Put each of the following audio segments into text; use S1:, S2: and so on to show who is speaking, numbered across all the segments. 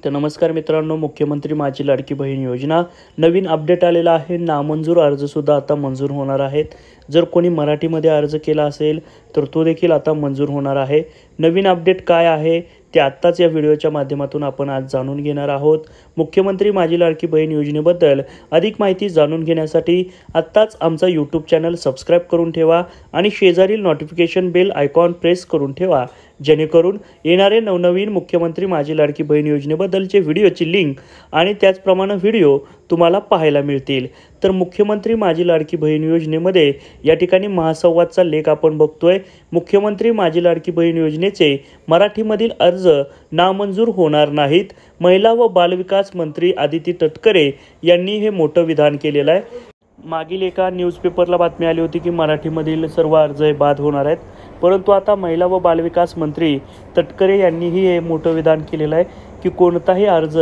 S1: तर नमस्कार मित्रांनो, मुख्यमंत्री माझी लाडकी बहीण योजना नवीन अपडेट आलेला आहे। नामंजूर अर्जसुद्धा आता मंजूर होणार आहेत। जर कोणी मराठीमध्ये अर्ज केला असेल तर तो देखील आता मंजूर होणार आहे। नवीन अपडेट काय आहे ते आत्ताच या व्हिडिओच्या माध्यमातून आपण आज जाणून घेणार आहोत। मुख्यमंत्री माझी लाडकी बहीण योजनेबद्दल अधिक माहिती जाणून घेण्यासाठी आत्ताच आमचा YouTube चॅनल सबस्क्राइब करून ठेवा आणि शेजारील नोटिफिकेशन बेल आयकॉन प्रेस करून ठेवा, जेणेकरून येणारे नवनवीन मुख्यमंत्री माझी लाडकी बहीण योजनेबद्दलचे व्हिडिओची लिंक आणि त्याचप्रमाणे व्हिडिओ तुम्हाला पाहायला मिळतील। तर मुख्यमंत्री माझी लाडकी बहीण योजनेमध्ये या ठिकाणी महासंवादचा लेख आपण बघतोय। मुख्यमंत्री माझी लाडकी बहीण योजनेचे मराठीमधील अर्ज नामंजूर होणार नाहीत। महिला व बालविकास मंत्री आदिती तटकरे यांनी हे मोठं विधान केलेलं आहे। मागील एका न्यूजपेपरला बातमी आली होती की मराठीमधील सर्व अर्ज बाद होणार आहेत, परंतु आता महिला व बालविकास मंत्री तटकरे यांनीही हे मोठं विधान केलेलं आहे की कोणताही अर्ज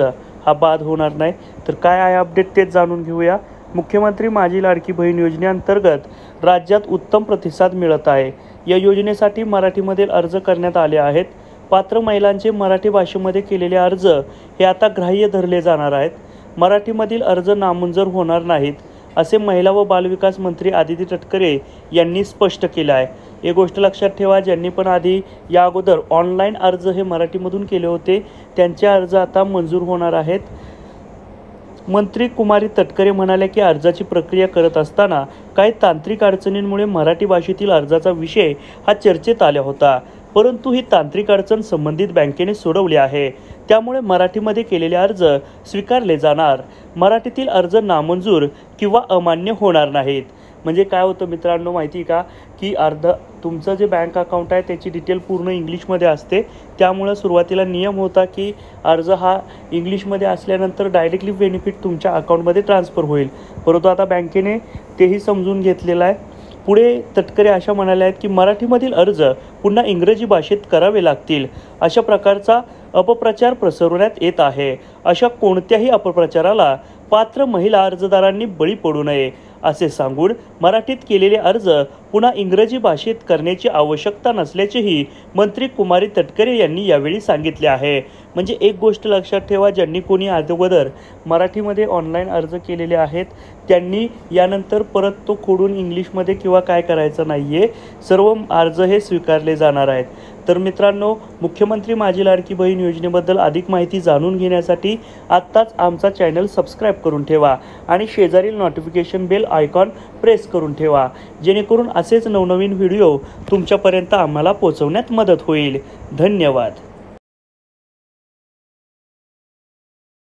S1: हा बाद होणार नाही। तर काय आहे अपडेट ते जाणून घेऊया। मुख्यमंत्री माझी लाडकी बहीण योजनेअंतर्गत राज्यात उत्तम प्रतिसाद मिळत आहे। या योजनेसाठी मराठीमध्ये अर्ज करण्यात आले आहेत। पात्र महिलांचे मराठी भाषेमध्ये केलेले अर्ज हे आता ग्राह्य धरले जाणार आहेत। मराठीमधील अर्ज नामंजूर होणार नाहीत असे महिला व बालविकास मंत्री आदिती तटकरे यांनी स्पष्ट केले आहे। एक गोष्ट लक्षात ठेवा, ज्यांनी पण आधी या अगोदर ऑनलाईन अर्ज हे मराठीमधून केले होते त्यांचे अर्ज आता मंजूर होणार आहेत। मंत्री कुमारी तटकरे म्हणाले की अर्जाची प्रक्रिया करत असताना काही तांत्रिक अडचणींमुळे मराठी भाषेतील अर्जाचा विषय हा चर्चेत आला होता, परंतु ही तांत्रिक अडचण संबंधित बँकेने सोडवली आहे। त्यामुळे मराठीमध्ये केलेले अर्ज स्वीकारले जाणार। मराठीतील अर्ज नामंजूर किंवा अमान्य होणार नाहीत। म्हणजे काय होतं मित्रांनो माहिती का, की तुमचं जे बँक अकाउंट आहे त्याची डिटेल पूर्ण इंग्लिशमध्ये असते। त्यामुळे सुरुवातीला नियम होता की अर्ज हा इंग्लिशमध्ये असल्यानंतर डायरेक्टली बेनिफिट तुमच्या अकाउंटमध्ये ट्रान्सफर होईल, परंतु आता बँकेने तेही समजून घेतलेलं आहे। पुढे तटकरे अशा म्हणाले आहेत की मराठीमधील अर्ज पुन्हा इंग्रजी भाषेत करावे लागतील। अशा प्रकारचा अपप्रचार पसरवण्यात येत आहे। अशा कोणत्याही अपप्रचाराला पात्र महिला अर्जदारांनी बळी पडू नये असे सांगून मराठीत केलेले अर्ज पुन्हा इंग्रजी भाषेत करण्याची आवश्यकता नसल्याचेही मंत्री कुमारी तटकरे यांनी यावेळी सांगितले आहे। म्हणजे एक गोष्ट लक्षात ठेवा, ज्यांनी कोणी अगोदर मराठीमध्ये ऑनलाईन अर्ज केलेले आहेत त्यांनी यानंतर परत तो खोडून इंग्लिशमध्ये किंवा काय करायचं नाहीये, सर्व अर्ज हे स्वीकारले जाणार आहेत। तर मित्रांनो, मुख्यमंत्री माझी लाडकी बहीण योजनेबद्दल अधिक माहिती जाणून घेण्यासाठी आत्ताच आमचा चॅनल सबस्क्राइब करून ठेवा आणि शेजारील नोटिफिकेशन बेल आयकॉन प्रेस करून ठेवा, जेणेकरून असेच नवनवीन व्हिडिओ तुमच्यापर्यंत आम्हाला पोहोचवण्यात मदत होईल। धन्यवाद।